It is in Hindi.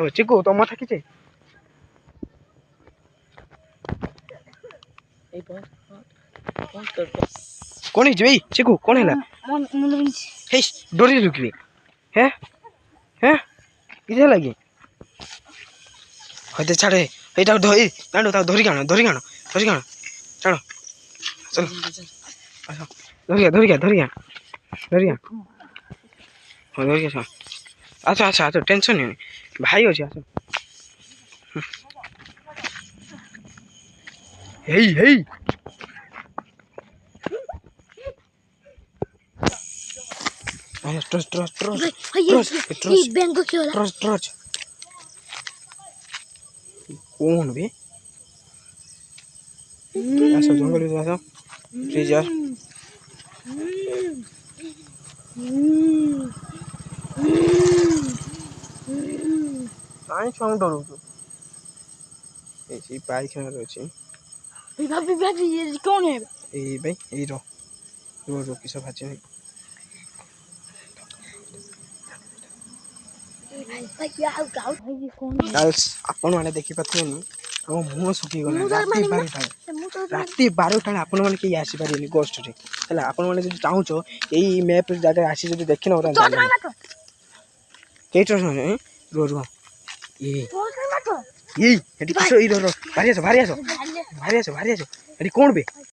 चिकू तो माथा खींचे कौन है चिकू कौन है हे डोरी लुकबे हैं हैं किसे लगी হয়তো ছাড়ে এইটা ধরি কাঁডো তাও ধরি কানো ছাড়ো চলো আচ্ছা ধরি হ্যাঁ ধরি আচ্ছা টেনশন নেই ভাই আছে আসো হেই ट्रस्ट कौन बे ऐसा जंगल में ऐसा प्लीज यार काई साउंड डरो तो ऐसी बाइक है रोची भाभी ये कौन है ए भाई ए रो किस भाचे नहीं गाइस आपण माने देखि पथिनी हम मुंह सुखी गला राती 12 आपण माने के आसी पारिनी गोस्ट रे हला आपण माने जदी चाहूचो एई मैप जागा आसी जदी देखि न ओरा केटो ने रो ए एडी किसो रो भारी आसो एडी कोन बे